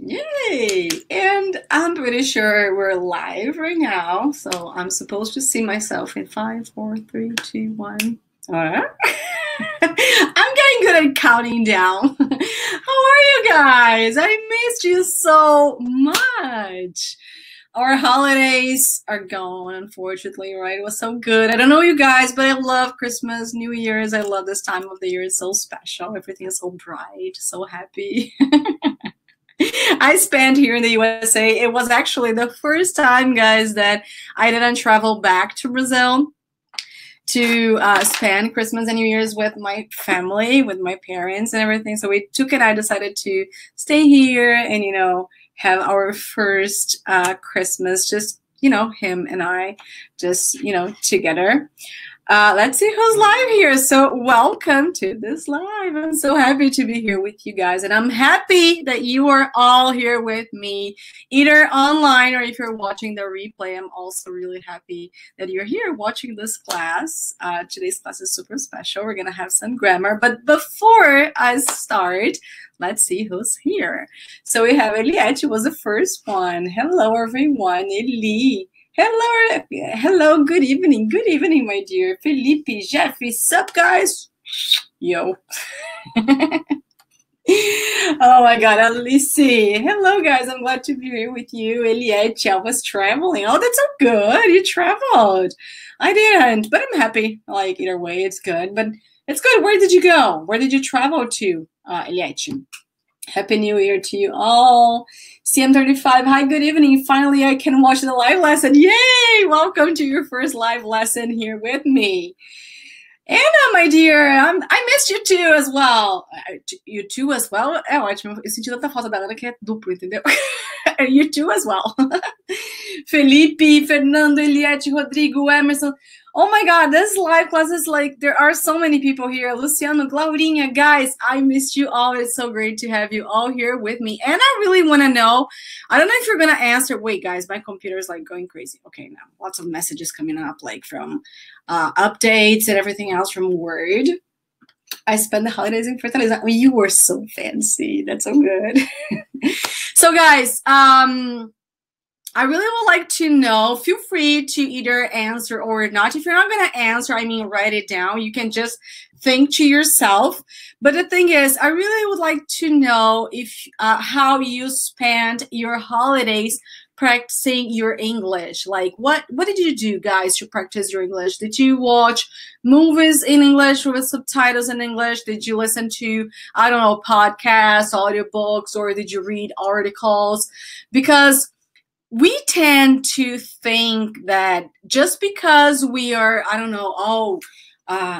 Yay! And I'm pretty sure we're live right now. So I'm supposed to see myself in 5, 4, 3, 2, 1. I'm getting good at counting down. How are you guys? I missed you so much. Our holidays are gone, unfortunately, right? It was so good. I don't know you guys, but I love Christmas, New Year's. I love this time of the year. It's so special. Everything is so bright, so happy. I spent here in the USA. It was actually the first time, guys, that I didn't travel back to Brazil to spend Christmas and New Year's with my family, with my parents and everything. So we took it. I decided to stay here and, have our first Christmas, just, him and I just, together. Let's see who's live here. So welcome to this live. I'm so happy to be here with you guys. And I'm happy that you are all here with me, either online or if you're watching the replay. I'm also really happy that you're here watching this class. Today's class is super special. We're going to have some grammar. But before I start, let's see who's here. So we have Eliette, who was the first one. Hello, everyone. Eli. Hello, good evening, my dear. Felipe, Jeffy, sup, guys? Yo. Oh my God, Alice. Hello, guys, I'm glad to be here with you. Eliette, I was traveling. Oh, that's so good, you traveled. I didn't, but I'm happy. Like, either way, it's good, but it's good. Where did you go? Where did you travel to, Eliette? Happy New Year to you all. CM35, hi, good evening. Finally, I can watch the live lesson. Yay! Welcome to your first live lesson here with me. Anna, my dear, I missed you too as well. You too as well? É ótimo. Eu senti tanta falta da Ana que é duplo, entendeu? You too as well. Felipe, Fernando, Eliette, Rodrigo, Emerson. Oh my God, this live class is like, there are so many people here. Luciano, Claudinha, guys, I missed you all. It's so great to have you all here with me. And I really want to know, I don't know if you're going to answer. Wait, guys, my computer is like going crazy. Okay, now lots of messages coming up, like from updates and everything else from Word. I spent the holidays in Fortaleza. I mean, you were so fancy. That's so good. So guys, I really would like to know, feel free to either answer or not. If you're not going to answer, I mean, write it down. You can just think to yourself. But the thing is, I really would like to know if how you spent your holidays practicing your English. Like, what did you do, guys, to practice your English? Did you watch movies in English with subtitles in English? Did you listen to, I don't know, podcasts, audiobooks, or did you read articles? Because we tend to think that just because we are, I don't know,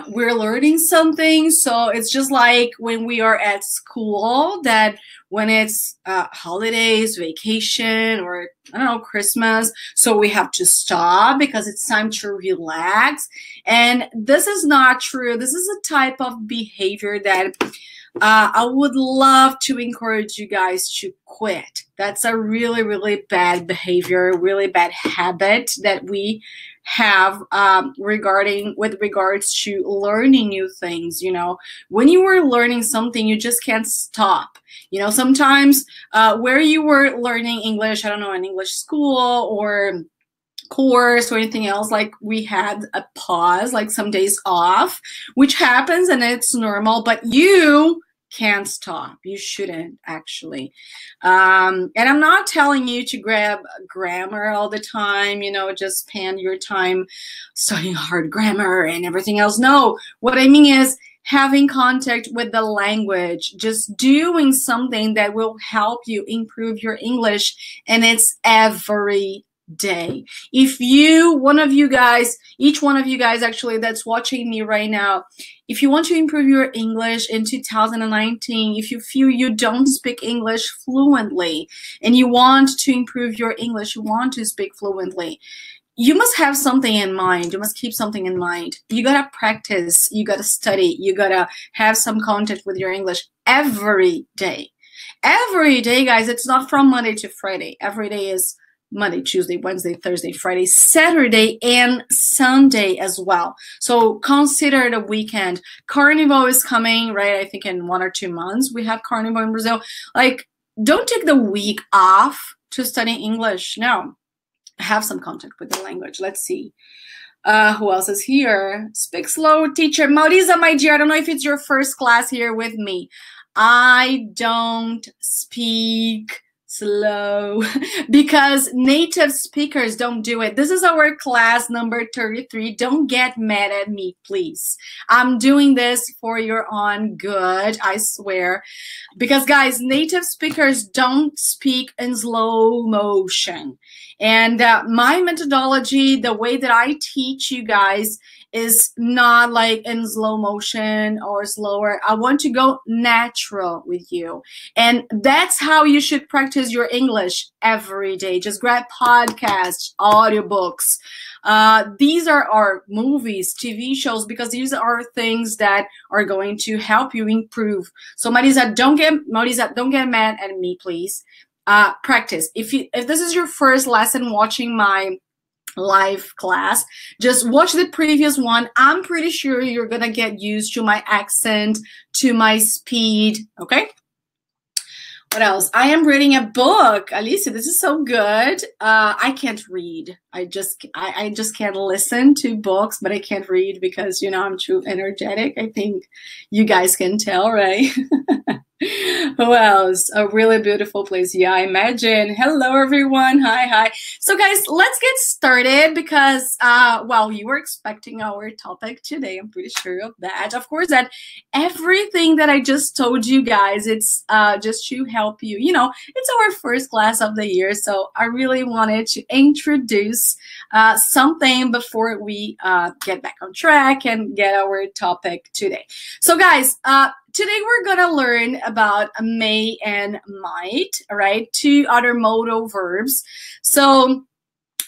we're learning something. So it's just like when we are at school, that when it's holidays, vacation, or I don't know, Christmas, so we have to stop because it's time to relax. And this is not true. This is a type of behavior that I would love to encourage you guys to quit. That's a really, really bad behavior, really bad habit that we have with regards to learning new things. When you are learning something, you just can't stop. Sometimes where you were learning English, I don't know, an English school or course or anything else, like we had a pause, like some days off, which happens and it's normal, but you can't stop. You shouldn't, actually. And I'm not telling you to grab grammar all the time, just spend your time studying hard grammar and everything else. No, what I mean is having contact with the language, just doing something that will help you improve your English, and it's every day. If each one of you guys actually that's watching me right now, if you want to improve your English in 2019, if you feel you don't speak English fluently and you want to improve your English, you want to speak fluently, you must have something in mind. You must keep something in mind. You gotta practice, you gotta study, you gotta have some contact with your English every day. Every day, guys. It's not from Monday to Friday. Every day is Monday, Tuesday, Wednesday, Thursday, Friday, Saturday, and Sunday as well. So consider the weekend. Carnival is coming, right? I think in 1 or 2 months we have Carnival in Brazil. Like, don't take the week off to study English. No, have some contact with the language. Let's see. Who else is here? Speak slow, teacher. Maurisa, my dear, I don't know if it's your first class here with me. I don't speak slow because native speakers don't do it. This is our class number 33. Don't get mad at me, please. I'm doing this for your own good, I swear. Because guys, native speakers don't speak in slow motion. And my methodology, the way that I teach you guys, is not like in slow motion or slower. I want to go natural with you. And that's how you should practice your English every day. Just grab podcasts, audiobooks. These are our movies, TV shows, because these are things that are going to help you improve. So Marisa, don't get mad at me, please. Practice. If this is your first lesson watching my live class, just watch the previous one. I'm pretty sure you're gonna get used to my accent, to my speed. Okay. What else? I am reading a book. Alicia, this is so good. I can't read. I just can't listen to books, but I can't read because, you know, I'm too energetic. I think you guys can tell, right? Who else? A really beautiful place. Yeah, I imagine. Hello, everyone. Hi. So, guys, let's get started because, well, you were expecting our topic today. I'm pretty sure of that. Of course, that everything that I just told you guys, it's just to help you. You know, it's our first class of the year, so I really wanted to introduce something before we get back on track and get our topic today. So, guys, today we're gonna learn about may and might, all right? Two other modal verbs. So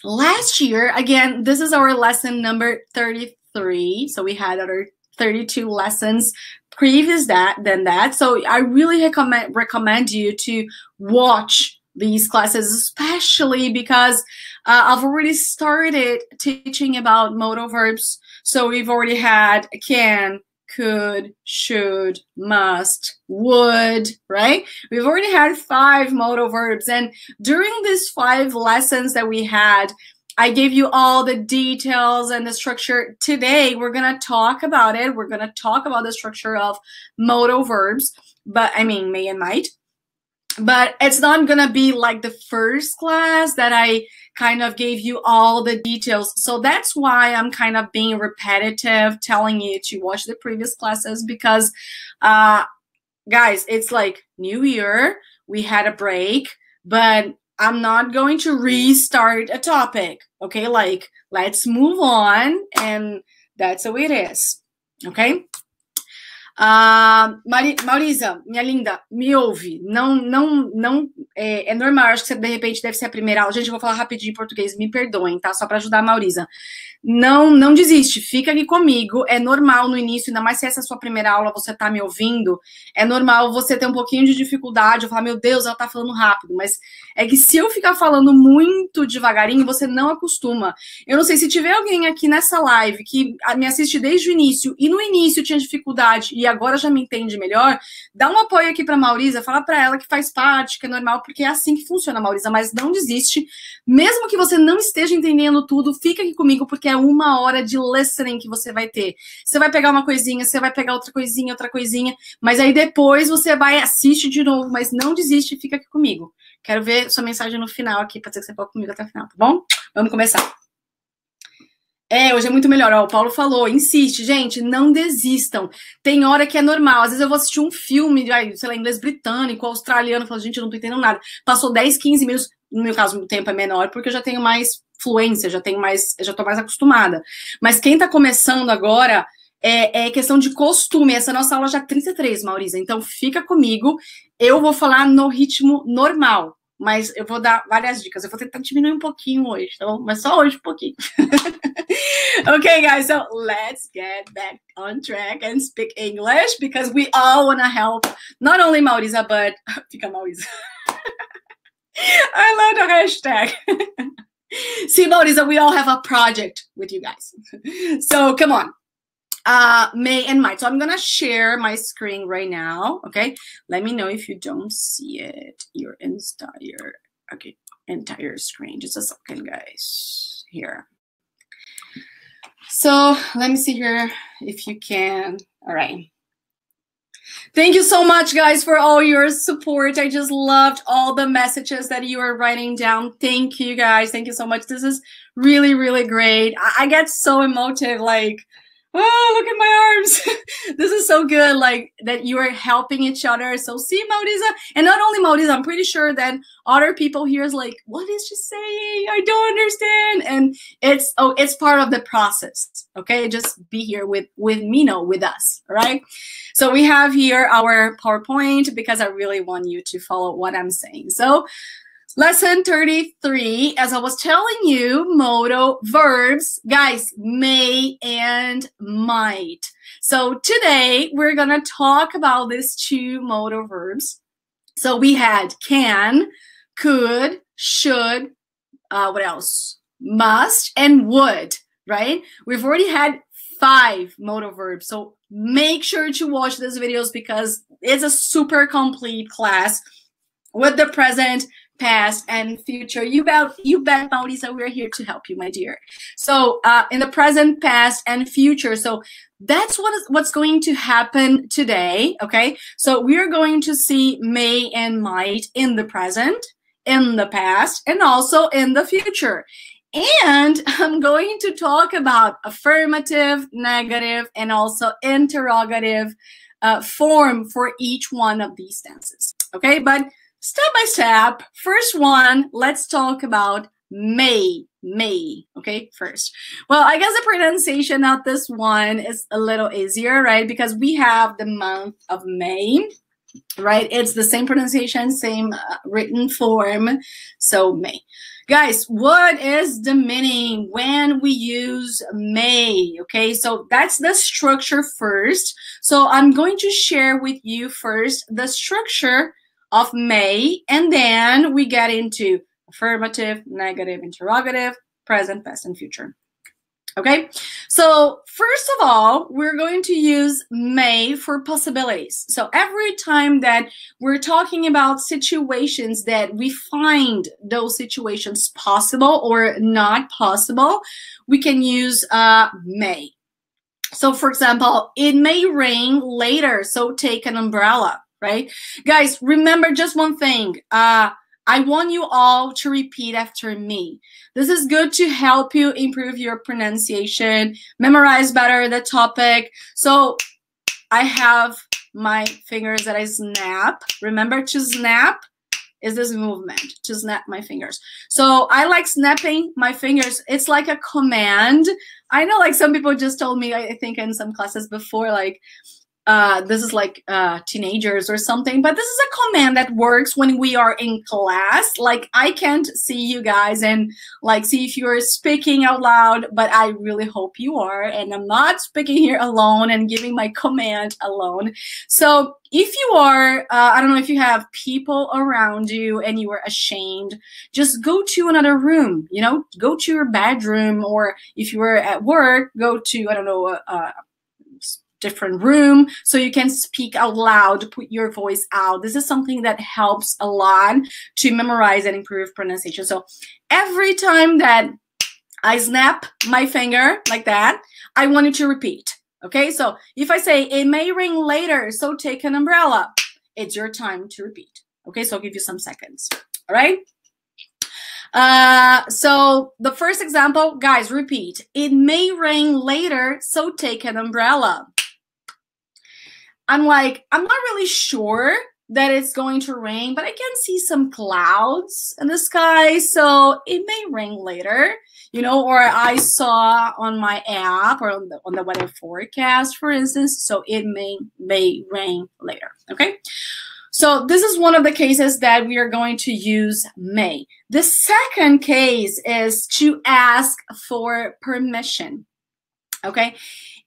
last year, again, this is our lesson number 33. So we had other 32 lessons previous than that. So I really recommend you to watch these classes, especially because I've already started teaching about modal verbs. So we've already had can, could, should, must, would, right? We've already had 5 modal verbs. And during these 5 lessons that we had, I gave you all the details and the structure. Today, we're going to talk about it. We're going to talk about the structure of modal verbs, but I mean, may and might. But it's not going to be like the first class that I kind of gave you all the details. So that's why I'm kind of being repetitive, telling you to watch the previous classes because, guys, it's like New Year. We had a break, but I'm not going to restart a topic. Okay, like, let's move on. And that's the way it is. Okay? Maurisa, minha linda, me ouve. Não é normal, acho que você de repente deve ser a primeira aula. Gente, eu vou falar rapidinho em português, me perdoem, tá? Só para ajudar a Maurisa. Não desiste, fica aqui comigo. É normal no início, ainda mais se essa é a sua primeira aula, você tá me ouvindo. É normal você ter um pouquinho de dificuldade, eu falar, meu Deus, ela tá falando rápido. Mas é que se eu ficar falando muito devagarinho, você não acostuma. Eu não sei, se tiver alguém aqui nessa live que me assiste desde o início, e no início tinha dificuldade, e agora já me entende melhor, dá um apoio aqui pra Maurisa, fala pra ela que faz parte, que é normal, porque é assim que funciona, Maurisa, mas não desiste. Mesmo que você não esteja entendendo tudo, fica aqui comigo, porque é 1 hora de listening que você vai ter. Você vai pegar uma coisinha, você vai pegar outra coisinha, mas aí depois você vai assistir de novo, mas não desiste, fica aqui comigo. Quero ver sua mensagem no final aqui, pode ser que você fique comigo até o final, tá bom? Vamos começar. Hoje é muito melhor. Ó, o Paulo falou, insiste, gente, não desistam. Tem hora que é normal. Às vezes eu vou assistir um filme, sei lá, inglês britânico, australiano, eu falo, gente, eu não tô entendendo nada. Passou 10, 15 minutos, no meu caso o tempo é menor, porque eu já tenho mais fluência, eu já tô mais acostumada. Mas quem tá começando agora, é questão de costume. Essa nossa aula já é 33, Maurisa, então fica comigo. Eu vou falar no ritmo normal. Mas eu vou dar várias dicas. Eu vou tentar diminuir um pouquinho hoje, tá bom? Mas só hoje um pouquinho. Okay, guys, so let's get back on track and speak English because we all want to help not only Maurisa, but fica Maurisa. I love the hashtag. See, Maurisa, we all have a project with you guys. So come on. may and might. So I'm gonna share my screen right now. Okay, let me know if you don't see it. Your entire screen. Just a second, guys. Here. So let me see here if you can. All right. Thank you so much, guys, for all your support. I just loved all the messages that you are writing down. Thank you, guys. Thank you so much. This is really, really great. I get so emotive, like, oh, look at my arms. This is so good, like, that you are helping each other. So see, Maudisa, and not only Maudisa, I'm pretty sure that other people here is like, what is she saying? I don't understand. And it's part of the process, okay? Just be here with me, no, with us, all right? So we have here our PowerPoint because I really want you to follow what I'm saying. So lesson 33, as I was telling you, modal verbs, guys, may and might. So today we're gonna talk about these two modal verbs. So we had can, could, should, what else? Must and would, right? We've already had 5 modal verbs. So make sure to watch these videos because it's a super complete class with the present, past, and future. You bet, Maudisa, we're here to help you, my dear. So in the present, past, and future. So that's what's going to happen today, okay? So we're going to see may and might in the present, in the past, and also in the future. And I'm going to talk about affirmative, negative, and also interrogative form for each one of these tenses, okay? But step by step, first one, let's talk about may, okay, first. Well, I guess the pronunciation of this one is a little easier, right? Because we have the month of May, right? It's the same pronunciation, same written form, so May. Guys, what is the meaning when we use may? Okay, so that's the structure first. So I'm going to share with you first the structure of may, and then we get into affirmative, negative, interrogative, present, past, and future. Okay, so first of all, we're going to use may for possibilities. So every time that we're talking about situations that we find those situations possible or not possible, we can use may. So for example, it may rain later, so take an umbrella, right? Guys, remember just one thing. I want you all to repeat after me. This is good to help you improve your pronunciation, memorize better the topic. So I have my fingers that I snap. Remember, to snap is this movement, to snap my fingers. So I like snapping my fingers. It's like a command. I know, like, some people just told me, I think in some classes before, like, this is like teenagers or something, but this is a command that works when we are in class. Like, I can't see you guys and like see if you're speaking out loud, but I really hope you are, and I'm not speaking here alone and giving my command alone. So if you are, I don't know, if you have people around you and you are ashamed, just go to another room, you know, go to your bedroom, or if you are at work, go to, I don't know, different room so you can speak out loud, put your voice out. This is something that helps a lot to memorize and improve pronunciation. So every time that I snap my finger like that, I want you to repeat. Okay, so if I say it may rain later, so take an umbrella, it's your time to repeat. Okay, so I'll give you some seconds. All right. So the first example, guys, repeat. It may rain later, so take an umbrella. I'm not really sure that it's going to rain, but I can see some clouds in the sky, so it may rain later, you know, or I saw on my app or on the weather forecast, for instance, so it may rain later, okay? So this is one of the cases that we are going to use may. The second case is to ask for permission, okay?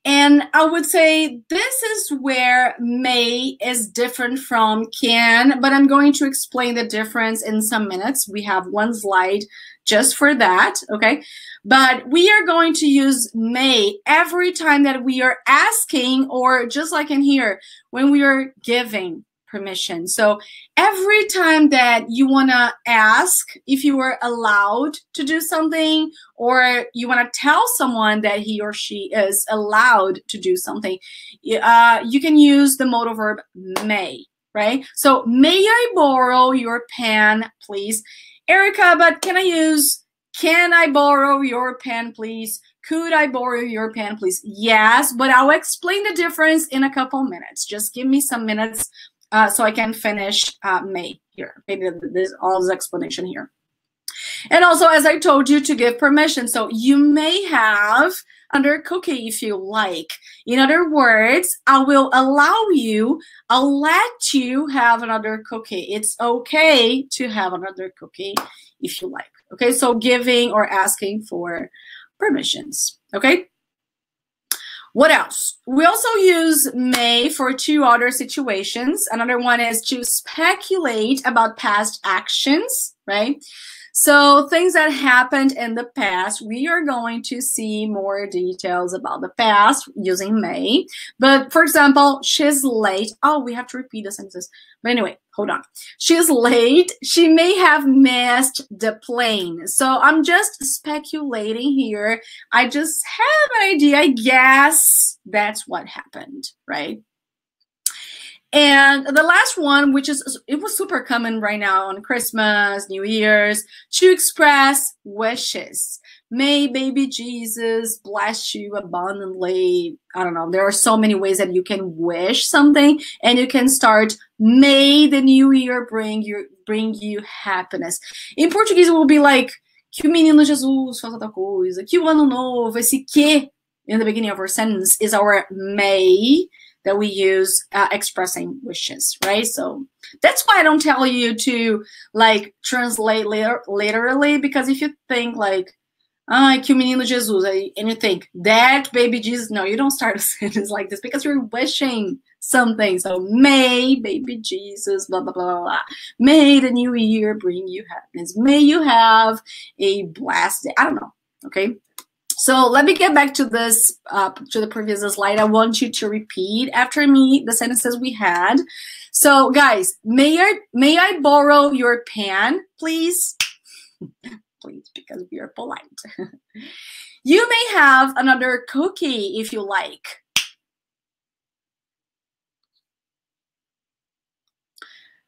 And I would say this is where may is different from can, but I'm going to explain the difference in some minutes. We have one slide just for that, okay? But we are going to use may every time that we are asking, or just like in here, when we are giving permission. So every time that you want to ask if you were allowed to do something, or you want to tell someone that he or she is allowed to do something, you can use the modal verb may, right? So may I borrow your pen, please? Erika, but can I borrow your pen, please? Could I borrow your pen, please? Yes, but I'll explain the difference in a couple minutes. Just give me some minutes so I can finish may here. Maybe there's all this explanation here. And also, as I told you, to give permission. So you may have another cookie if you like. In other words, I will allow you, I'll let you have another cookie. It's okay to have another cookie if you like. Okay, so giving or asking for permissions. Okay. What else? We also use may for two other situations. Another one is to speculate about past actions, right? So things that happened in the past, we are going to see more details about the past using may. But for example, she's late. Oh, we have to repeat the sentences. But anyway, hold on. She's late. She may have missed the plane. So I'm just speculating here. I just have an idea. I guess that's what happened, right? And the last one, which is, it was super common right now on Christmas, New Year's, to express wishes. May baby Jesus bless you abundantly. I don't know. There are so many ways that you can wish something, and you can start, may the new year bring you happiness. In Portuguese, it will be like, que o menino Jesus faça tal coisa, que o ano novo, esse que in the beginning of our sentence is our may that we use expressing wishes, right? So that's why I don't tell you to like translate literally, because if you think like, que o menino Jesus, and you think that baby Jesus, no, you don't start a sentence like this because you're wishing something. So may baby Jesus, blah, blah, blah, blah. May the new year bring you happiness. May you have a blessed day. I don't know, okay? So let me get back to this, to the previous slide. I want you to repeat after me the sentences we had. So guys, may I borrow your pen, please? Please, because we are polite. You may have another cookie if you like.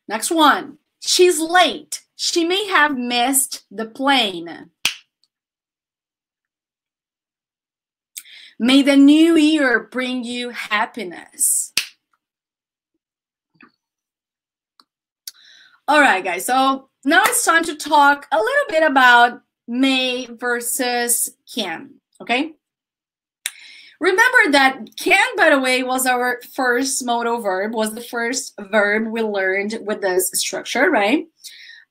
Next one. She's late. She may have missed the plane. May the new year bring you happiness. All right, guys. So now it's time to talk a little bit about may versus can, okay? Remember that can, by the way, was our first modal verb, was the first verb we learned with this structure, right?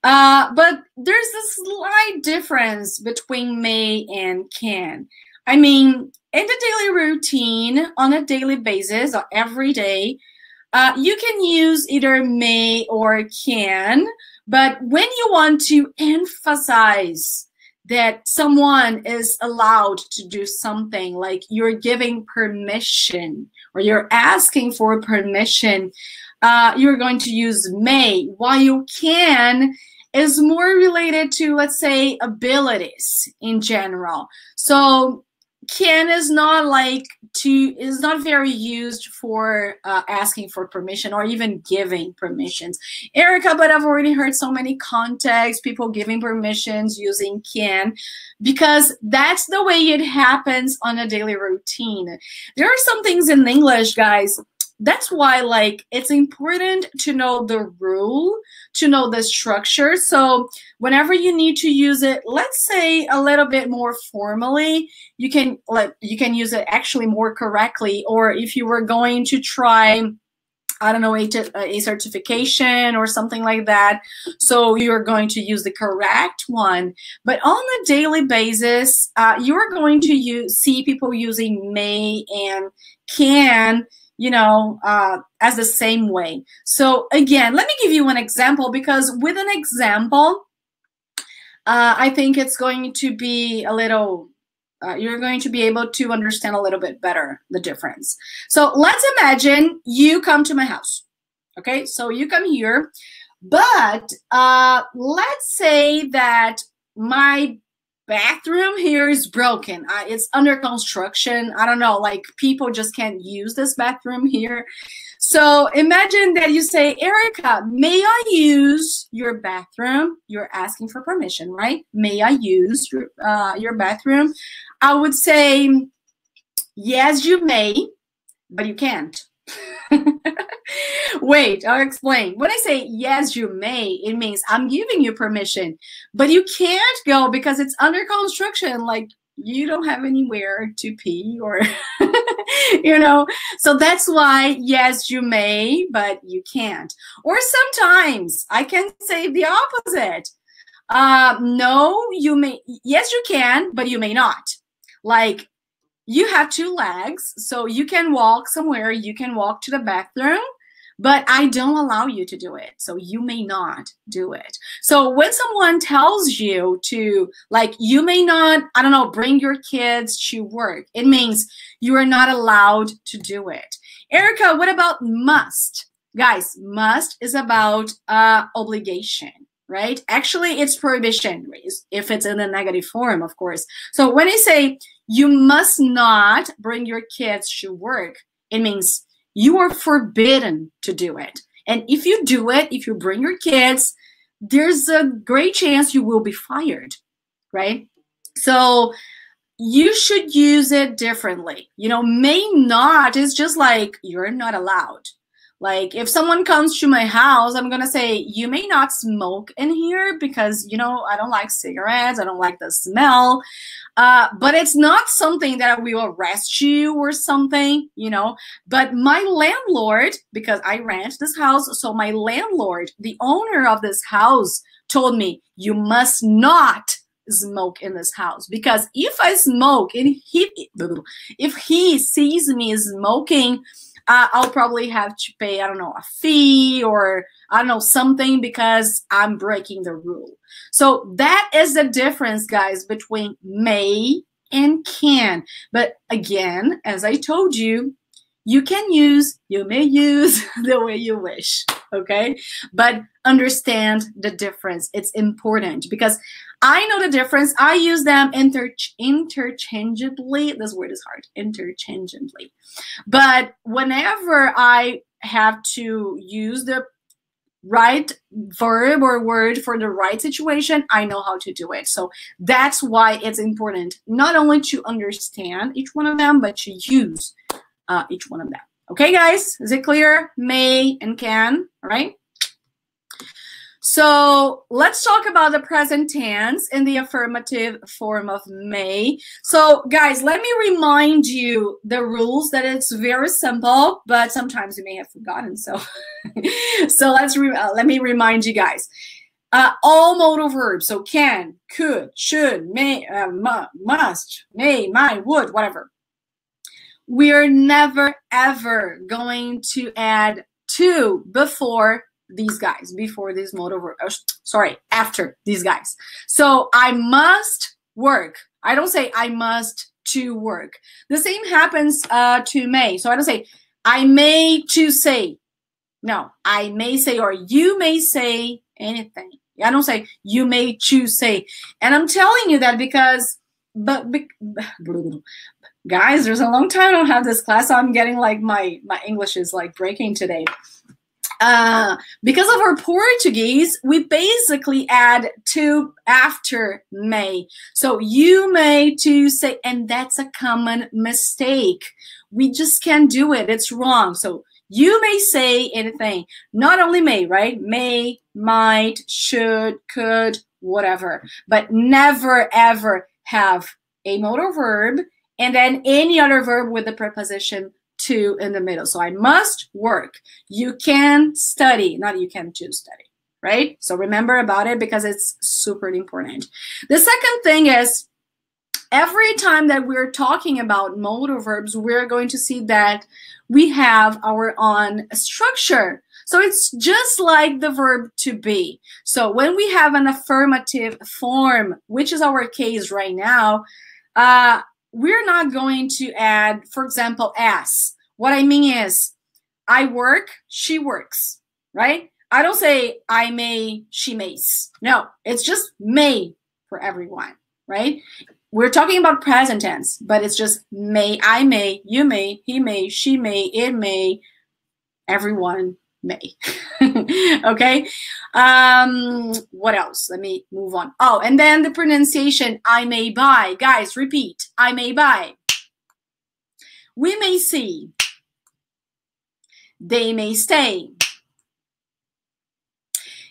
But there's a slight difference between may and can. I mean, in the daily routine, on a daily basis, or every day, you can use either may or can, but when you want to emphasize that someone is allowed to do something, like you're giving permission or you're asking for permission, you're going to use may, while can is more related to, let's say, abilities in general. So can is not very used for asking for permission or even giving permissions. Erika, but I've already heard so many contexts, people giving permissions using can, because that's the way it happens on a daily routine. There are some things in English, guys. That's why, like, it's important to know the rule, to know the structure. So whenever you need to use it, let's say a little bit more formally, you can use it actually more correctly. Or if you were going to try, I don't know, a certification or something like that, so you're going to use the correct one. But on a daily basis, you're going to see people using may and can, you know, as the same way. So again, let me give you an example, because with an example, I think it's going to be a little, you're going to be able to understand a little bit better the difference. So let's imagine you come to my house. Okay, so you come here, but let's say that my bathroom here is broken. It's under construction. I don't know, like people just can't use this bathroom here. So imagine that you say, Erika, may I use your bathroom? You're asking for permission, right? May I use your bathroom? I would say, yes, you may, but you can't. Wait, I'll explain. When I say yes, you may, it means I'm giving you permission, but you can't go because it's under construction. Like you don't have anywhere to pee or, you know, so that's why, yes, you may, but you can't. Or sometimes I can say the opposite. No, you may, yes, you can, but you may not. Like, you have 2 legs, so you can walk somewhere, you can walk to the bathroom, but I don't allow you to do it, so you may not do it. So when someone tells you to, like, you may not, I don't know, bring your kids to work, it means you are not allowed to do it. Erika, what about must? Guys, must is about obligation, right? Actually, it's prohibition, if it's in a negative form, of course. So when I say you must not bring your kids to work, it means you are forbidden to do it. And if you do it, if you bring your kids, there's a great chance you will be fired, right? So you should use it differently. You know, may not is just like you're not allowed. Like if someone comes to my house, I'm going to say, you may not smoke in here because, you know, I don't like cigarettes. I don't like the smell. But it's not something that I will arrest you or something, you know. But my landlord, because I rent this house, so my landlord, the owner of this house, told me, you must not smoke in this house, because if I smoke and if he sees me smoking, I'll probably have to pay, I don't know, a fee or I don't know, something, because I'm breaking the rule. So that is the difference, guys, between may and can. But again, as I told you, you can use, you may use the way you wish, okay? But understand the difference. It's important because I know the difference. I use them interchangeably. This word is hard, interchangeably. But whenever I have to use the right verb or word for the right situation, I know how to do it. So that's why it's important not only to understand each one of them, but to use each one of them. Okay, guys, is it clear? May and can, all right? So let's talk about the present tense in the affirmative form of may. So guys, let me remind you the rules, that it's very simple, but sometimes you may have forgotten. So, let me remind you guys. All modal verbs, so can, could, should, may, must, may, might, would, whatever. We're never, ever going to add to before these guys, before these modal verbs, sorry, after these guys. So I must work. I don't say I must to work. The same happens to may. So I don't say I may to say. No, I may say, or you may say anything. I don't say you may to say. And I'm telling you that because, guys, there's a long time I don't have this class, so I'm getting like my English is like breaking today. Because of our Portuguese, we basically add to after may. So you may to say, and that's a common mistake. We just can't do it. It's wrong. So you may say anything. Not only may, right? May, might, should, could, whatever. But never, ever have a modal verb and then any other verb with the preposition to in the middle. So I must work. You can study. Not you can to study, right? So remember about it because it's super important. The second thing is, every time that we're talking about modal verbs, we're going to see that we have our own structure. So it's just like the verb to be. So when we have an affirmative form, which is our case right now, we're not going to add, for example, as. What I mean is, I work, she works, right? I don't say I may, she mays. No, it's just may for everyone, right? We're talking about present tense, but it's just may, I may, you may, he may, she may, it may, everyone may. Okay? What else? Let me move on. Oh, and then the pronunciation, I may buy. Guys, repeat. I may buy. We may see. They may stay.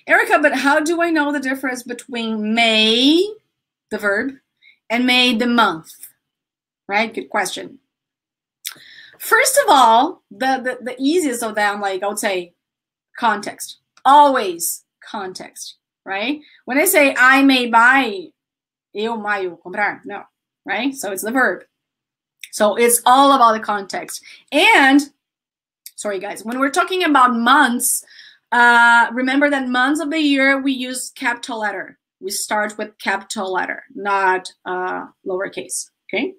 Erika, but how do I know the difference between may, the verb, and may, the month? Right? Good question. First of all, the easiest of them, like I would say, context. Always context, right? When I say I may buy, eu maio comprar, no, right? So it's the verb. So it's all about the context. And, sorry guys, when we're talking about months, remember that months of the year, we use capital letter. We start with capital letter, not lowercase, okay?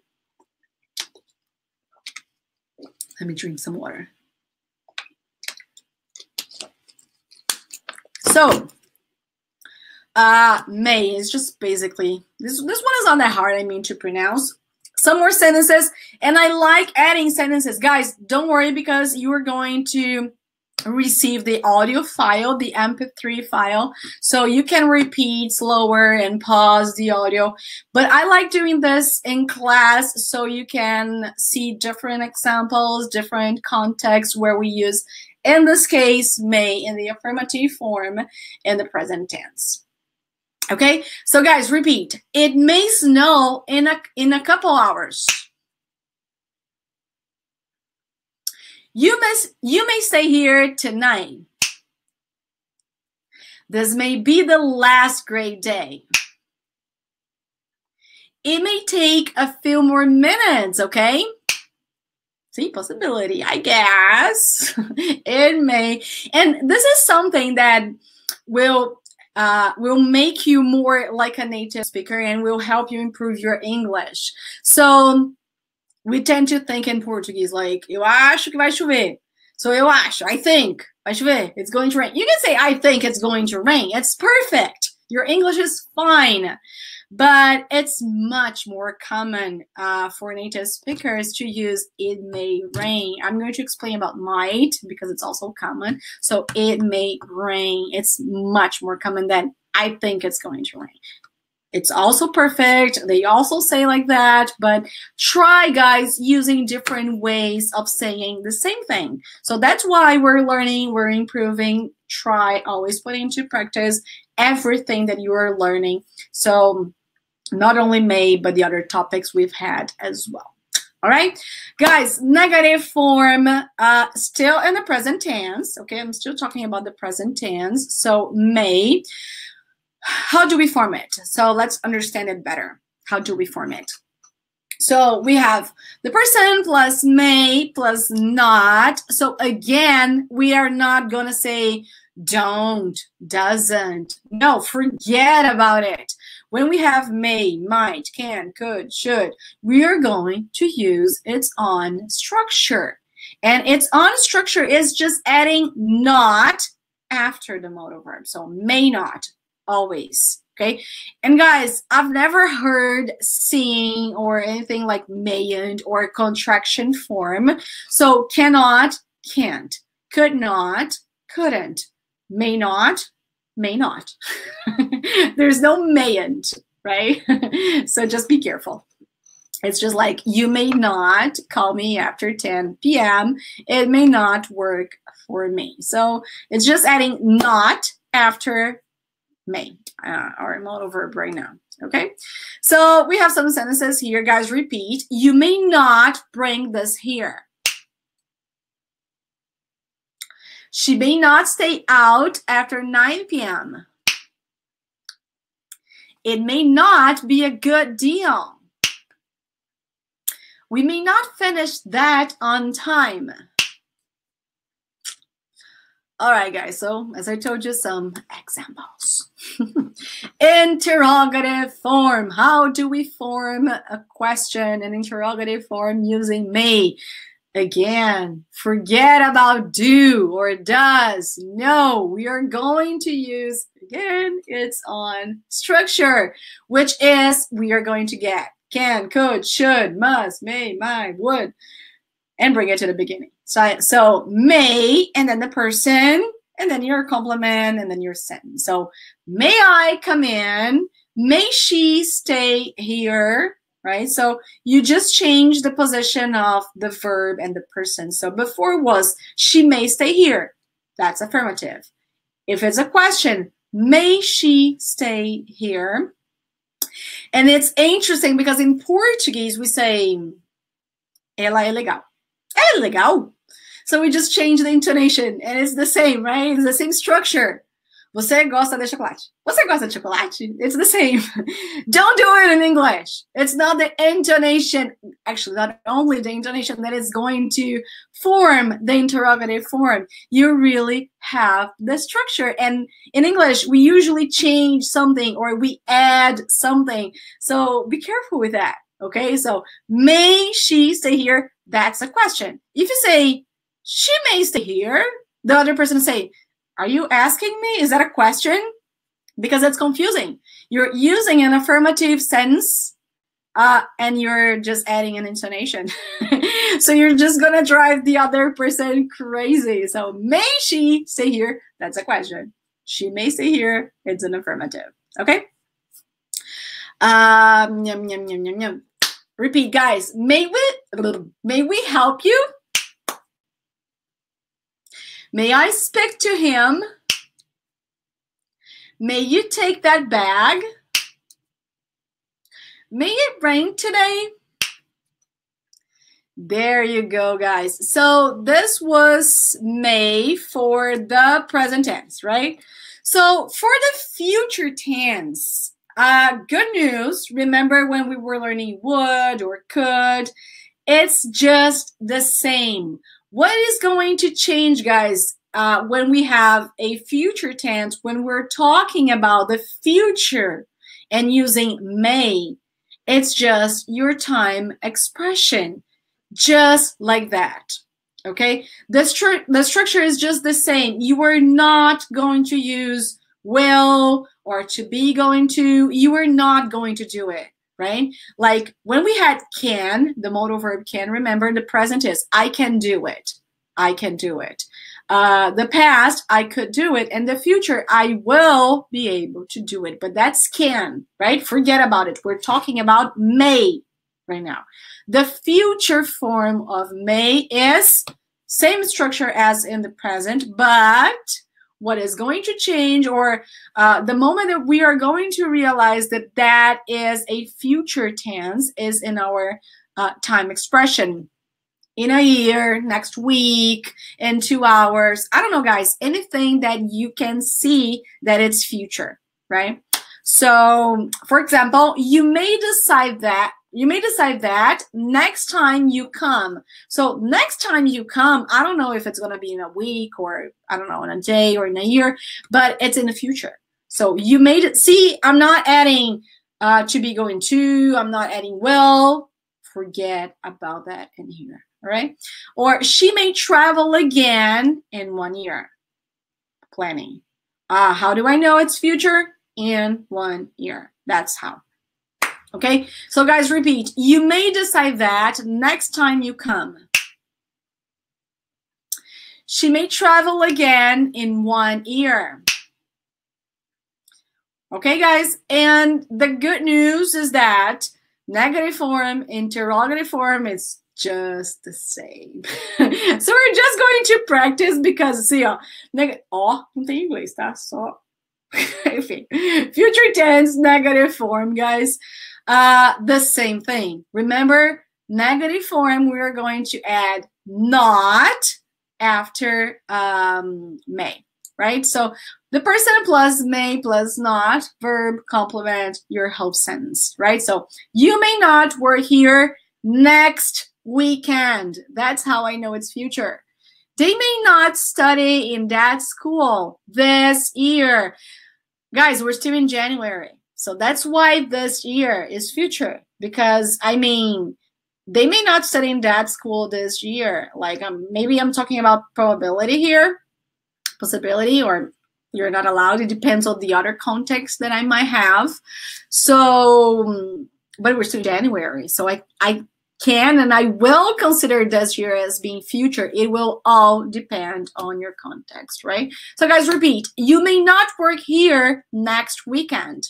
Let me drink some water. So, may is just basically, this one is not that hard, I mean, to pronounce. Some more sentences, and I like adding sentences. Guys, don't worry, because you are going to receive the audio file, the MP3 file, so you can repeat slower and pause the audio. But I like doing this in class so you can see different examples, different contexts where we use, in this case, may in the affirmative form in the present tense. Okay, so guys, repeat. It may snow in a couple hours. You may stay here tonight. This may be the last great day. It may take a few more minutes, okay? See, possibility, I guess. It may. And this is something that will make you more like a native speaker and will help you improve your English. So we tend to think in Portuguese like, eu acho que vai chover. So eu acho, I think, vai chover, it's going to rain. You can say, I think it's going to rain. It's perfect. Your English is fine. But it's much more common for native speakers to use it may rain. I'm going to explain about might because it's also common. So it may rain. It's much more common than I think it's going to rain. It's also perfect. They also say like that, but try, guys, using different ways of saying the same thing. So that's why we're learning, we're improving. Try always put into practice everything that you are learning. So not only may, but the other topics we've had as well. All right, guys, negative form, still in the present tense. Okay, I'm still talking about the present tense. So may. How do we form it? So let's understand it better. How do we form it? So we have the person plus may plus not. So again, we are not going to say don't, doesn't. No, forget about it. When we have may, might, can, could, should, we are going to use its on structure. And its on structure is just adding not after the modal verb. So may not. Always, okay? And guys, I've never heard sing or anything like mayn't or contraction form. So cannot, can't, could not, couldn't, may not, may not. There's no mayn't, right? So just be careful. It's just like, you may not call me after 10 p.m. It may not work for me. So it's just adding not after may, our modal verb right now, okay? So we have some sentences here, guys, repeat. You may not bring this here. She may not stay out after 9 p.m. It may not be a good deal. We may not finish that on time. All right, guys. So as I told you, some examples. Interrogative form. How do we form a question in interrogative form using may? Again, forget about do or does. No, we are going to use, again, it's on structure, which is we are going to get can, could, should, must, may, might, would, and bring it to the beginning. So may, and then the person, and then your complement, and then your sentence. So may I come in? May she stay here? Right? So you just change the position of the verb and the person. So before was, she may stay here. That's affirmative. If it's a question, may she stay here? And it's interesting because in Portuguese we say, ela é legal. É legal. So we just change the intonation and it's the same, right? It's the same structure. Você gosta de chocolate? Você gosta de chocolate? It's the same. Don't do it in English. It's not the intonation, actually not only the intonation that is going to form the interrogative form. You really have the structure. And in English, we usually change something or we add something. So be careful with that, okay? So may she stay here? That's a question. If you say, she may stay here, the other person say, are you asking me? Is that a question? Because it's confusing. You're using an affirmative sense and you're just adding an intonation. So you're just going to drive the other person crazy. So may she stay here? That's a question. She may stay here. It's an affirmative. Okay? Yum, yum, yum, yum, yum. Repeat, guys. May we help you? May I speak to him? May you take that bag? May it rain today? There you go, guys. So this was may for the present tense, right? So for the future tense, good news. Remember when we were learning would or could, it's just the same. What is going to change, guys, when we have a future tense, when we're talking about the future and using may, it's just your time expression, just like that, okay? The structure is just the same. You are not going to use will or to be going to. You are not going to do it. Right? Like when we had can, the modal verb can, remember the present is I can do it. I can do it. The past, I could do it. And the future, I will be able to do it. But that's can, right? Forget about it. We're talking about may right now. The future form of may is same structure as in the present, but what is going to change, or the moment that we are going to realize that that is a future tense, is in our time expression. In a year, next week, in 2 hours. I don't know, guys. Anything that you can see that it's future, right? So, for example, you may decide that next time you come. So next time you come, I don't know if it's going to be in a week or I don't know, in a day or in a year, but it's in the future. So you made it. See, I'm not adding to be going to. I'm not adding will. Forget about that in here. All right. Or she may travel again in 1 year. Planning. How do I know it's future? In 1 year. That's how. Okay, so guys, repeat. You may decide that next time you come. She may travel again in 1 year. Okay, guys, and the good news is that negative form, interrogative form is just the same. So we're just going to practice because, see, ó, não tem inglês, tá? Só. Enfim, future tense, negative form, guys. The same thing. Remember, negative form, we're going to add not after may, right? So the person plus may plus not, verb, complement, your whole sentence, right? So you may not work here next weekend. That's how I know it's future. They may not study in that school this year. Guys, we're still in January. So that's why this year is future. Because, I mean, they may not study in that school this year. Like, maybe I'm talking about probability here, possibility, or you're not allowed. It depends on the other context that I might have. So, but we're still January. So I can and I will consider this year as being future. It will all depend on your context, right? So guys, repeat. You may not work here next weekend.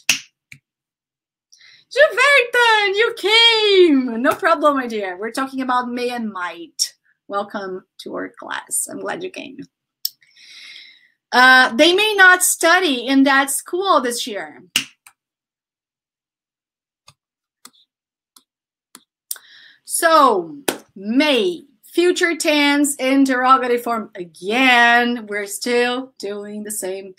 Gilberta, you came. No problem, my dear. We're talking about may and might. Welcome to our class. I'm glad you came. They may not study in that school this year. So, may, future tense, interrogative form. Again, we're still doing the same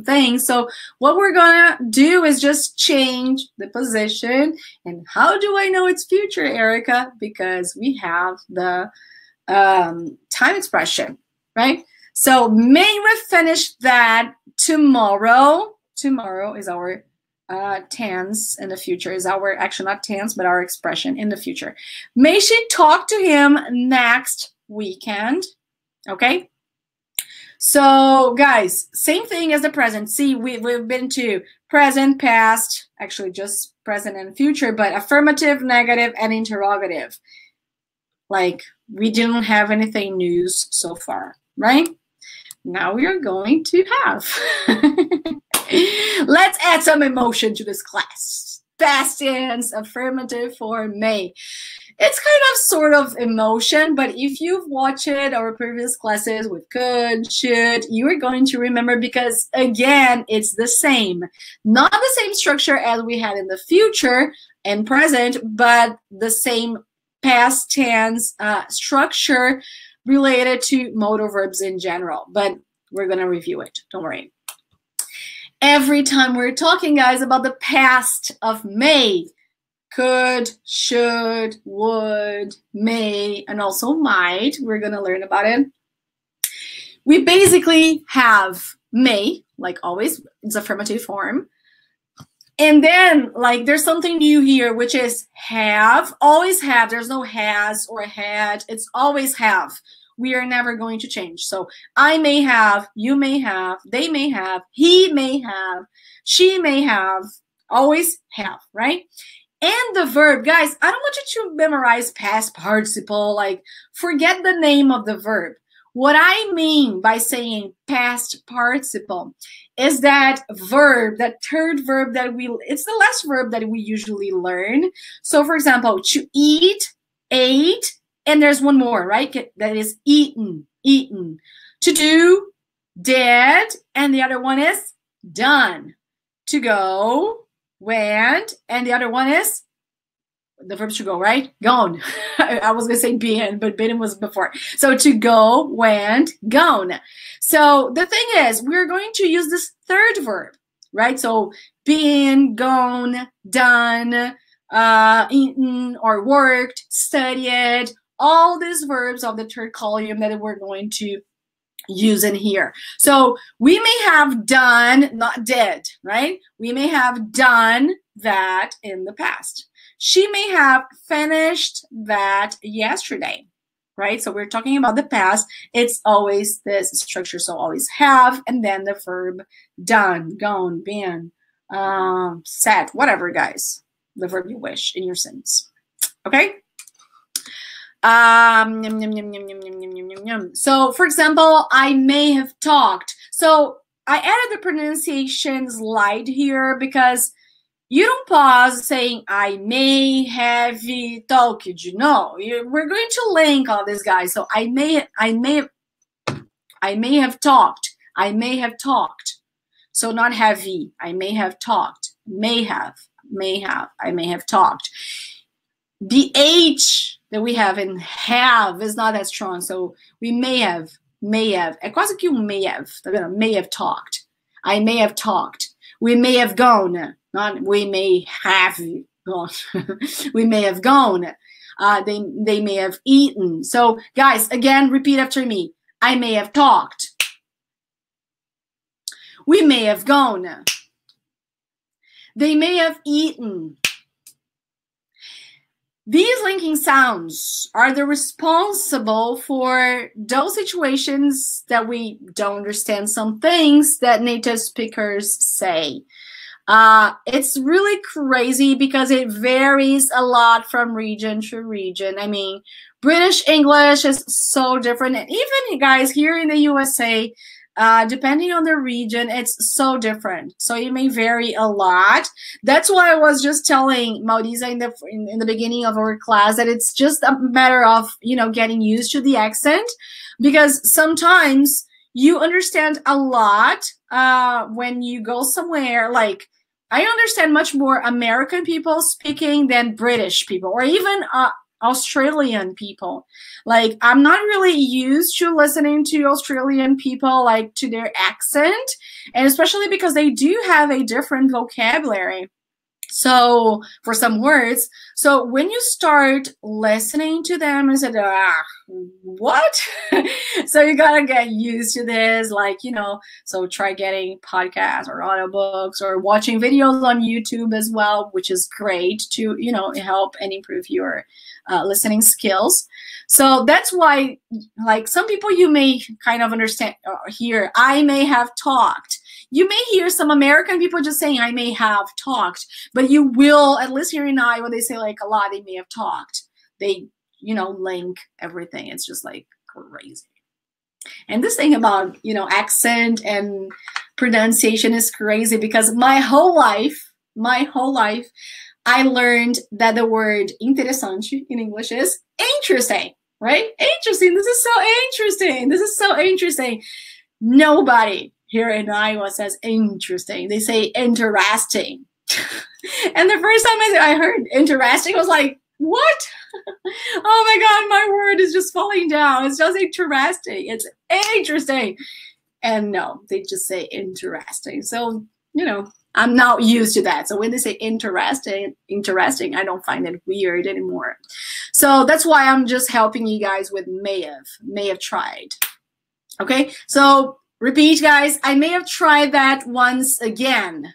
thing. So, what we're gonna do is just change the position. And how do I know it's future, Erika? Because we have the time expression, right? So, may we finish that tomorrow? Tomorrow is our tense in the future, is our, actually not tense, but our expression in the future. May she talk to him next weekend? Okay. So guys, same thing as the present. See, we've been to present, past, actually just present and future, but affirmative, negative, and interrogative. Like, we didn't have anything new so far, right? Now we are going to have. Let's add some emotion to this class. Past tense, affirmative form, may. It's kind of sort of emotion, but if you've watched our previous classes with could, should, you are going to remember because, again, it's the same. Not the same structure as we had in the future and present, but the same past tense structure related to modal verbs in general. But we're going to review it. Don't worry. Every time we're talking, guys, about the past of may, could, should, would, may, and also might, we're going to learn about it. We basically have may, like always, it's affirmative form. And then, like, there's something new here, which is have, always have. There's no has or had. It's always have. We are never going to change. So I may have, you may have, they may have, he may have, she may have, always have, right? And the verb, guys, I don't want you to memorize past participle, like forget the name of the verb. What I mean by saying past participle is that verb, that third verb that it's the last verb that we usually learn. So for example, to eat, ate, and there's one more, right? That is eaten, eaten. To do, did, and the other one is done. To go, went, and the other one is, the verb should go, right? Gone. I was going to say been, but been was before. So to go, went, gone. So the thing is, we're going to use this third verb, right? So been, gone, done, eaten, or worked, studied, all these verbs of the third column that we're going to use in here. So we may have done, not did, right? We may have done that in the past. She may have finished that yesterday, right? So we're talking about the past. It's always this structure. So always have, and then the verb done, gone, been, said, whatever, guys. The verb you wish in your sentence. Okay? So, for example, I may have talked. So I added the pronunciation slide here because you don't pause saying I may have talked. You know, we're going to link all this, guys. So I may have talked. I may have talked. So not have ye. I may have talked. May have. I may have talked. The H that we have in have is not that strong. So we may have. É quase que may have. Tá vendo? May have talked. I may have talked. We may have gone. Not we may have gone. We may have gone. They may have eaten. So guys, again, repeat after me. I may have talked. We may have gone. They may have eaten. These linking sounds are the responsible for those situations that we don't understand some things that native speakers say. It's really crazy because it varies a lot from region to region. I mean, British English is so different. And even, guys, here in the USA, depending on the region, it's so different. So it may vary a lot. That's why I was just telling Maurisa in the beginning of our class that it's just a matter of, you know, getting used to the accent, because sometimes you understand a lot when you go somewhere. Like, I understand much more American people speaking than British people, or even Australian people. Like, I'm not really used to listening to Australian people, like, to their accent, and especially because they do have a different vocabulary. So for some words, so when you start listening to them and said, what? So you gotta get used to this, like, you know, so try getting podcasts or audiobooks or watching videos on YouTube as well, which is great to, you know, help and improve your listening skills. So that's why, like, some people you may kind of understand here, I may have talked. You may hear some American people just saying, I may have talked, but you will, at least here in Iowa, they say like a lot, they may have talked. They, you know, link everything. It's just like crazy. And this thing about, you know, accent and pronunciation is crazy, because my whole life, I learned that the word interessante in English is interesting, right? Interesting. This is so interesting. This is so interesting. Nobody here in Iowa says interesting. They say interesting. And the first time I heard interesting, I was like, what? Oh my God, my word is just falling down. It's just interesting. It's interesting. And no, they just say interesting. So, you know, I'm not used to that. So when they say interesting, I don't find it weird anymore. So that's why I'm just helping you guys with may have tried. Okay, so repeat, guys. I may have tried that once again.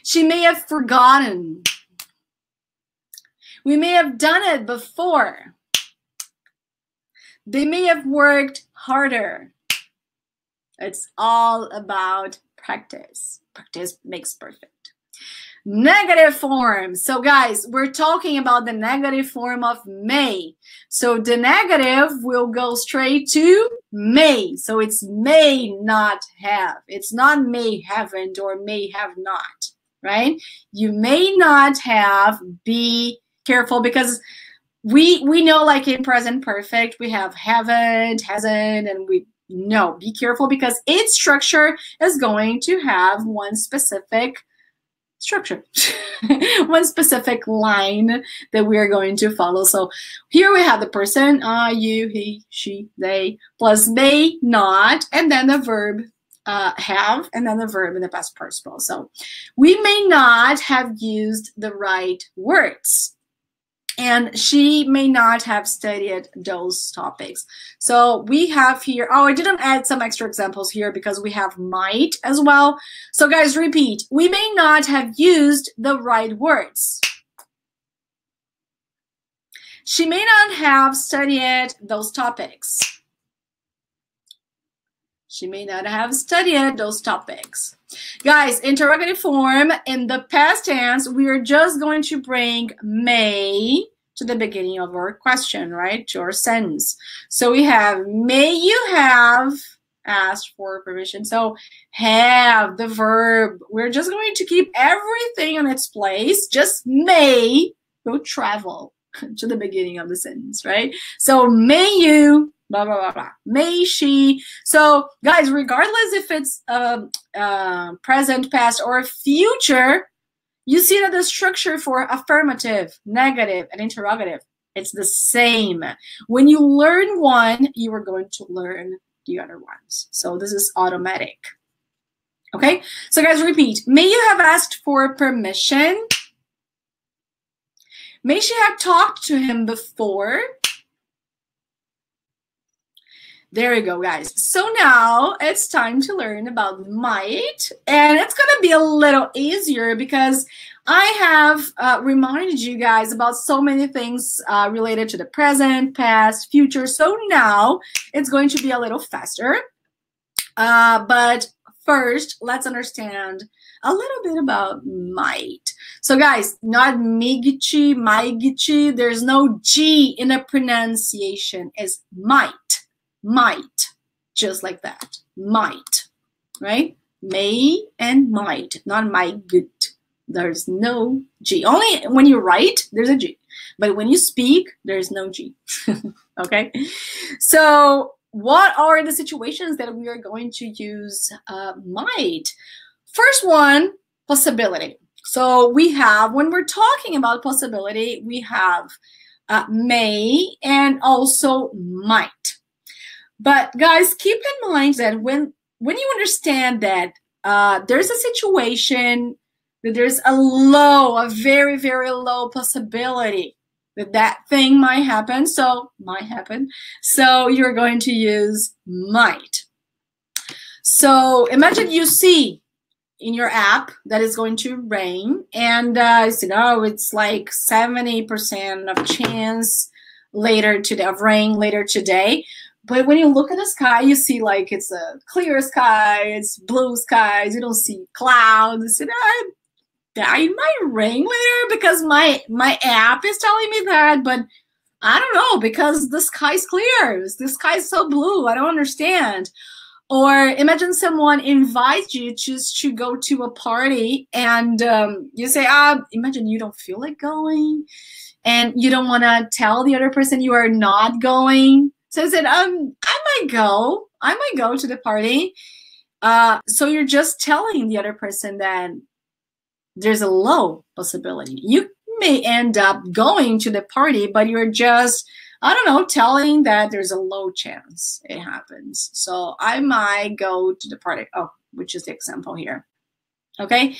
She may have forgotten. We may have done it before. They may have worked harder. It's all about practice. Practice makes perfect. Negative form. So guys, we're talking about the negative form of may. So the negative will go straight to may. So it's may not have. It's not may haven't or may have not, right? You may not have. Be careful, because we know, like in present perfect, we have haven't, hasn't, and we know. Be careful, because its structure is going to have one specific structure, one specific line that we are going to follow. So here we have the person, you, he, she, they, plus may not, and then the verb have, and then the verb in the past participle. So we may not have used the right words, and she may not have studied those topics. So we have here, oh, I didn't add some extra examples here because we have might as well. So guys, repeat. We may not have used the right words. She may not have studied those topics. She may not have studied those topics. Guys, interrogative form, in the past tense, we are just going to bring may to the beginning of our question, right? To our sentence. So we have, may you have asked for permission. So have, the verb. We're just going to keep everything on its place. Just may go travel to the beginning of the sentence, right? So may you, blah, blah, blah, blah. May she. So guys, regardless if it's present, past, or future, you see that the structure for affirmative, negative, and interrogative, it's the same. When you learn one, you are going to learn the other ones. So this is automatic. Okay? So guys, repeat. May you have asked for permission? May she have talked to him before? There you go, guys. So now it's time to learn about might, and it's going to be a little easier because I have reminded you guys about so many things related to the present, past, future. So now it's going to be a little faster. But first, let's understand a little bit about might. So guys, not migichi, maigichi. There's no G in the pronunciation. It's might. Might, just like that. Might, right? May and might, not might. There's no G. Only when you write, there's a G. But when you speak, there's no G. Okay? So what are the situations that we are going to use might? First one, possibility. So we have, when we're talking about possibility, we have may and also might. But guys, keep in mind that when you understand that there's a situation that there's a very, very low possibility that that thing might happen, so you're going to use might. So imagine you see in your app that it's going to rain, and you say, oh, it's like 70% of chance of rain later today. But when you look at the sky, you see like it's a clear sky, it's blue skies, you don't see clouds. You say, it might rain later because my app is telling me that, but I don't know because the sky's clear. The sky's so blue, I don't understand. Or imagine someone invites you just to go to a party and you say, imagine you don't feel like going and you don't want to tell the other person you are not going. So I said, I might go to the party. So you're just telling the other person that there's a low possibility. You may end up going to the party, but you're just, I don't know, telling that there's a low chance it happens. So I might go to the party. Oh, which is the example here. Okay.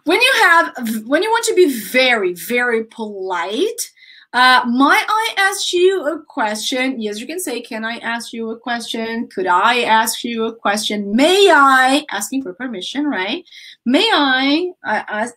When you want to be very, very polite, might I ask you a question? Yes, you can say, can I ask you a question? Could I ask you a question? May I? Asking for permission, right? May I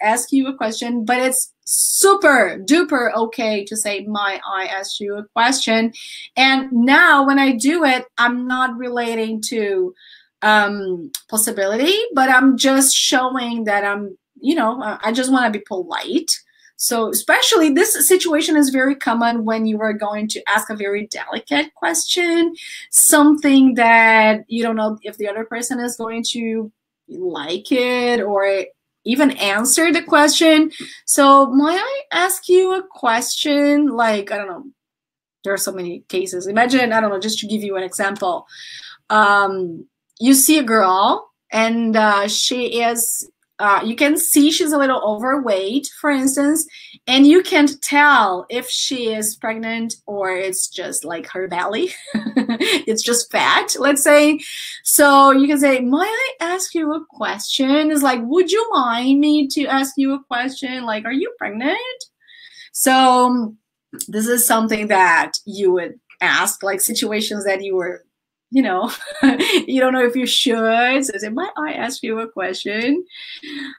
ask you a question? But it's super duper okay to say, might I ask you a question? And now when I do it, I'm not relating to possibility, but I'm just showing that I just want to be polite. So especially this situation is very common when you are going to ask a very delicate question, something that you don't know if the other person is going to like it or even answer the question. So might I ask you a question? Like, I don't know, there are so many cases. Imagine, I don't know, just to give you an example. You see a girl and she is, you can see she's a little overweight, for instance, and you can't tell if she is pregnant or it's just like her belly. It's just fat, let's say. So you can say, might I ask you a question? It's like, would you mind me to ask you a question? Like, are you pregnant? So this is something that you would ask, like situations that you were, you don't know if you should. So say, might I ask you a question?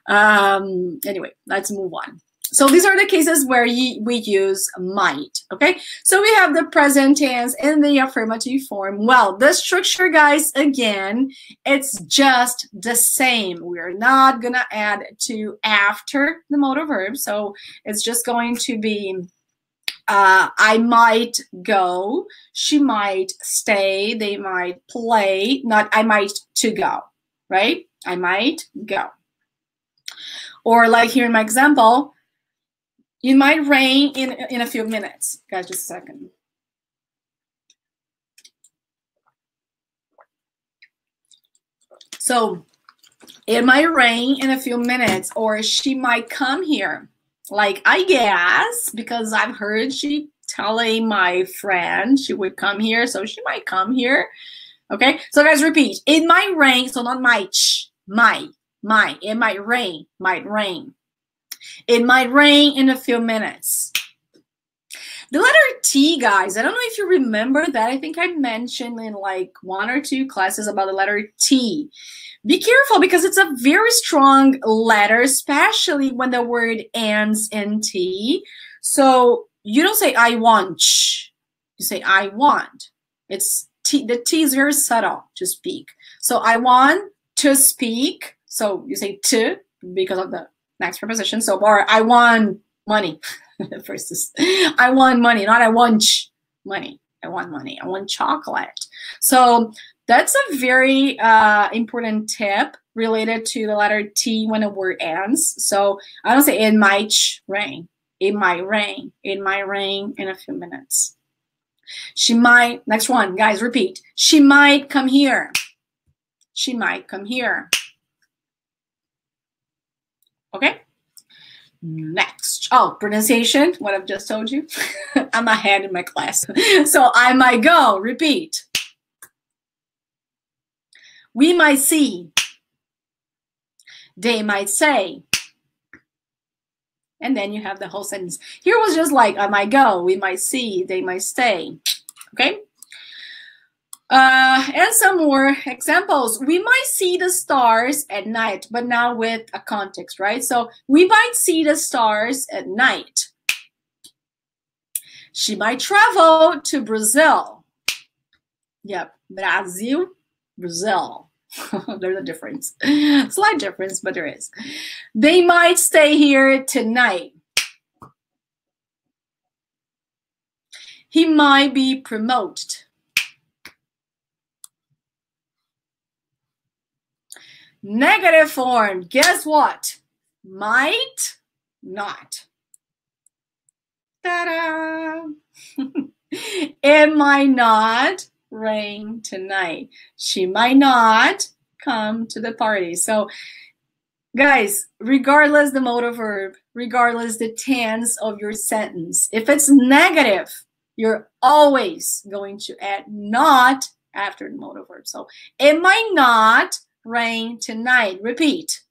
Anyway, let's move on. So these are the cases where we use might, okay? So we have the present tense and the affirmative form. Well, the structure, guys, again, it's just the same. We're not gonna add to after the modal verb. So it's just going to be, I might go, she might stay, they might play, not I might to go, right? I might go. Or like here in my example, it might rain in a few minutes. Guys, just a second. So it might rain in a few minutes, or she might come here. Like, I guess, because I've heard she telling my friend she would come here, so she might come here. Okay, so guys, repeat. It might rain, so not might. It might rain, might rain. It might rain in a few minutes. The letter T, guys, I don't know if you remember that. I think I mentioned in like 1 or 2 classes about the letter T. Be careful because it's a very strong letter, especially when the word ends in T. So you don't say I want, you say I want. It's T, the T is very subtle to speak. So I want to speak. So you say to because of the next preposition. So, or I want money. First is I want money, not I want money. I want money. I want chocolate. So that's a very important tip related to the letter T when a word ends. So I don't say it might rain. It might rain. It might rain in a few minutes. She might, next one, guys, repeat. She might come here. She might come here. Okay? Next. Oh, pronunciation, what I've just told you. I'm ahead in my class. So I might go. Repeat. We might see. They might say. And then you have the whole sentence. Here was just like, I might go. We might see. They might stay. Okay? And some more examples. We might see the stars at night, but now with a context, right? So we might see the stars at night. She might travel to Brazil. Yep, Brazil, Brazil. There's a difference. Slight difference, but there is. They might stay here tonight. He might be promoted. Negative form, guess what? Might not. Ta-da! It might not rain tonight. She might not come to the party. So, guys, regardless the modal verb, regardless the tense of your sentence, if it's negative, you're always going to add not after the modal verb. So, it might not rain tonight. Repeat.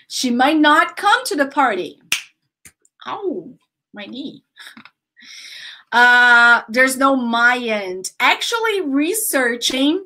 She might not come to the party. Oh, my knee. There's no mightn't. Actually researching,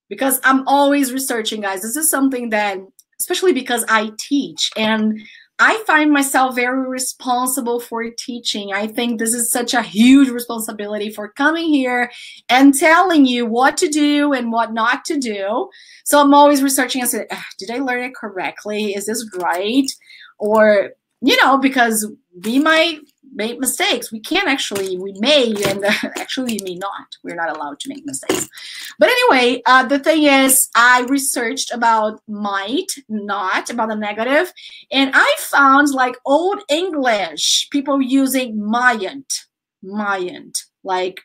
because I'm always researching, guys. This is something that, especially because I teach, and I find myself very responsible for teaching. I think this is such a huge responsibility for coming here and telling you what to do and what not to do. So I'm always researching. I said, did I learn it correctly? Is this right? Or, you know, because we might make mistakes. We can actually, we may, and actually we may not. We're not allowed to make mistakes. But anyway, the thing is, I researched about might, not, about the negative, and I found like Old English, people using mightn't, like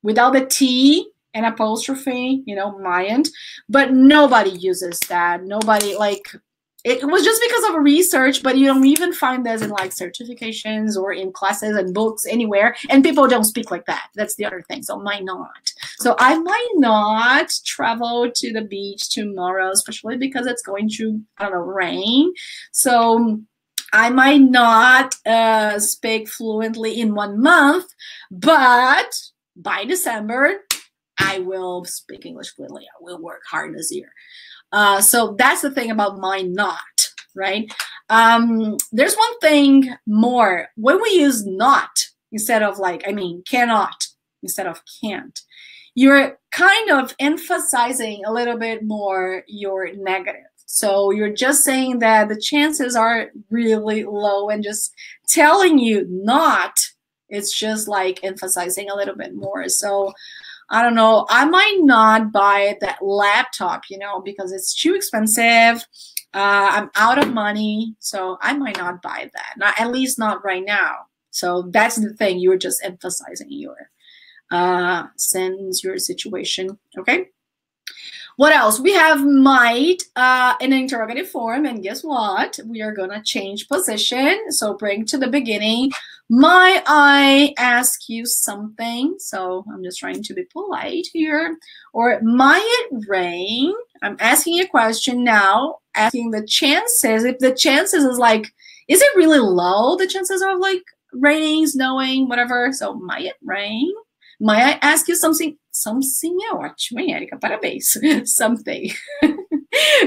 without the T and apostrophe, you know, mightn't, but nobody uses that. Nobody, like, it was just because of research, but you don't even find this in like certifications or in classes and books anywhere. And people don't speak like that. That's the other thing. So might not. So I might not travel to the beach tomorrow, especially because it's going to, I don't know, rain. So I might not speak fluently in 1 month, but by December, I will speak English fluently. I will work hard this year. So that's the thing about might not, right? There's one thing more. When we use not instead of like, I mean, cannot instead of can't, you're kind of emphasizing a little bit more your negative. So you're just saying that the chances are really low, and just telling you not, it's just like emphasizing a little bit more. So I don't know, I might not buy that laptop, you know, because it's too expensive. I'm out of money, so I might not buy that. Not, at least not right now. So that's the thing. You're just emphasizing your sentence, your situation. Okay. What else? We have might in an interrogative form, and guess what? We are gonna change position. So bring to the beginning. Might I ask you something? So I'm just trying to be polite here. Or might it rain? I'm asking a question now, asking the chances. If the chances is like, is it really low? The chances are like raining, snowing, whatever. So, might it rain? Might I ask you something? Something é ótimo, hein, Erika? Parabéns. Something.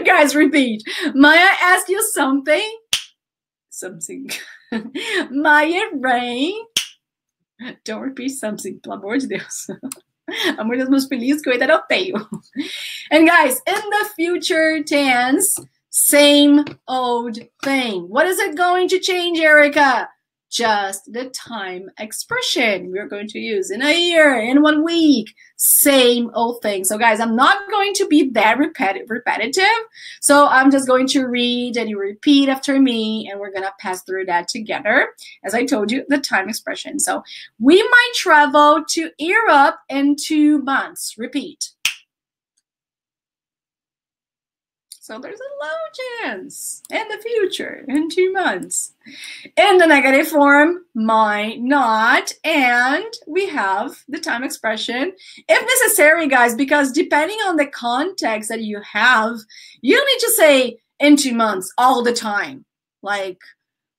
Guys, repeat. Might I ask you something? Something. Might it rain? Don't repeat something, pelo amor de Deus. Amor Deus, meus felizes que eu ainda não tenho. And guys, in the future tense, same old thing. What is it going to change, Erika? Just the time expression we're going to use in a year, in 1 week. Same old thing. So guys, I'm not going to be that repetitive. So I'm just going to read and you repeat after me and we're going to pass through that together. As I told you, the time expression. So we might travel to Europe in 2 months. Repeat. So there's a low chance in the future, in 2 months. In the negative form, might not, and we have the time expression, if necessary, guys, because depending on the context that you have, you don't need to say in 2 months all the time. Like,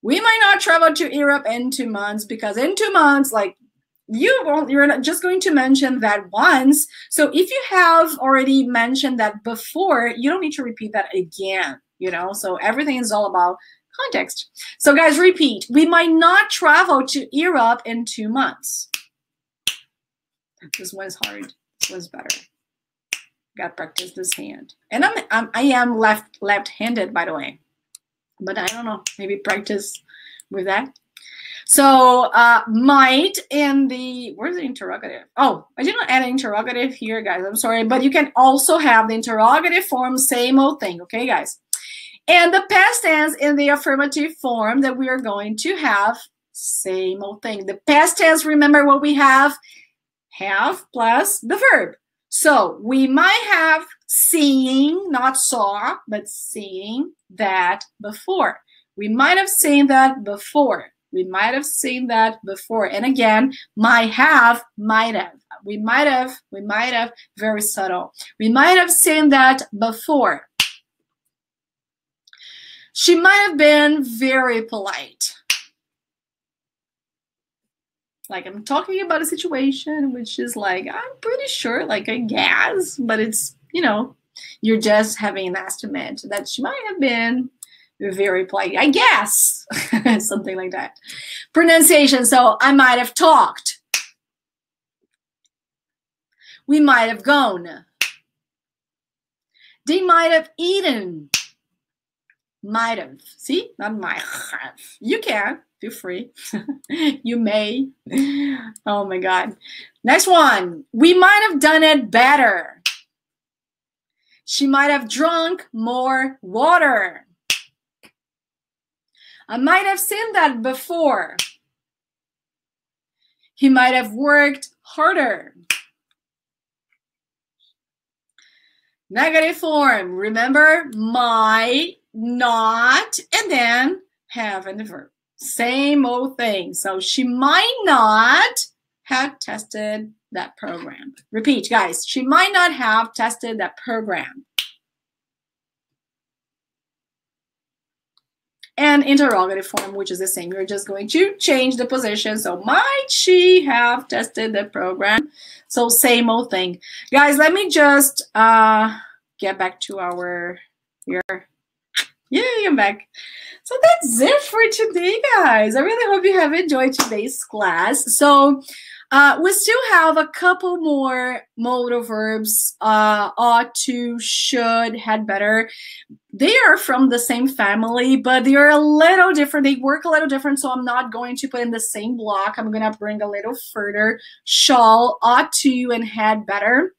we might not travel to Europe in 2 months because in 2 months, like, you're not just going to mention that once. So if you have already mentioned that before, you don't need to repeat that again, you know? So everything is all about context. So guys, repeat. We might not travel to Europe in 2 months. This one's hard. This one's better. Got to practice this hand. And I am left-handed, by the way. But I don't know. Maybe practice with that. So might in the, where's the interrogative? Oh, I did not add an interrogative here, guys. I'm sorry. But you can also have the interrogative form, same old thing. Okay, guys? And the past tense in the affirmative form that we are going to have, same old thing. The past tense, remember what we have plus the verb. So we might have seen, not saw, but seeing that before. We might have seen that before. We might have seen that before. And again, might have. We might have, very subtle. We might have seen that before. She might have been very polite. Like, I'm talking about a situation which is like, I'm pretty sure, like, I guess, but it's, you know, you're just having an estimate that she might have been very polite, I guess. Something like that. Pronunciation. So I might have talked. We might have gone. They might have eaten. Might have. See? Not might have. You can. Feel free. You may. Oh my God. Next one. We might have done it better. She might have drunk more water. I might have seen that before. He might have worked harder. Negative form. Remember, might, not, and then have in the verb. Same old thing. So she might not have tested that program. Repeat, guys. She might not have tested that program. And interrogative form, which is the same. You're just going to change the position. So might she have tested the program? So same old thing. Guys, let me just get back to our here. Yay, I'm back. So that's it for today, guys. I really hope you have enjoyed today's class. So we still have a couple more modal verbs, ought to, should, had better. They are from the same family, but they are a little different. They work a little different, so I'm not going to put in the same block. I'm going to bring a little further. Shall, ought to, and had better.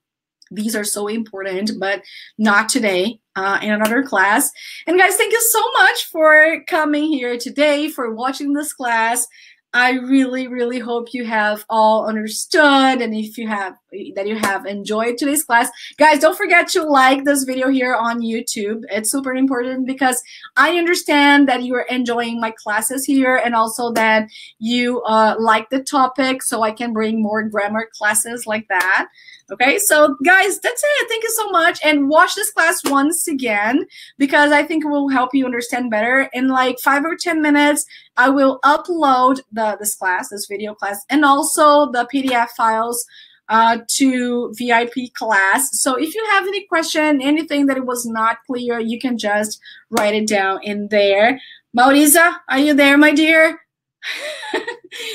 These are so important, but not today, in another class. And guys, thank you so much for coming here today, for watching this class. I really, really hope you have all understood, and if you have, that you have enjoyed today's class. Guys, don't forget to like this video here on YouTube. It's super important because I understand that you are enjoying my classes here and also that you like the topic, so I can bring more grammar classes like that. Okay, so guys, that's it. Thank you so much. And watch this class once again, because I think it will help you understand better. In like 5 or 10 minutes, I will upload this video class, and also the PDF files to VIP class. So if you have any question, anything that it was not clear, you can just write it down in there. Maurisa, are you there, my dear?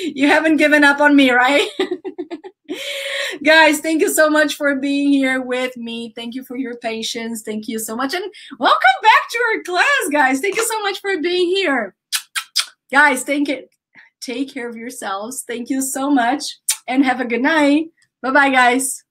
You haven't given up on me, right? Guys, thank you so much for being here with me. Thank you for your patience. Thank you so much. And welcome back to our class, guys. Thank you so much for being here. Guys, take care of yourselves. Thank you so much. And have a good night. Bye-bye, guys.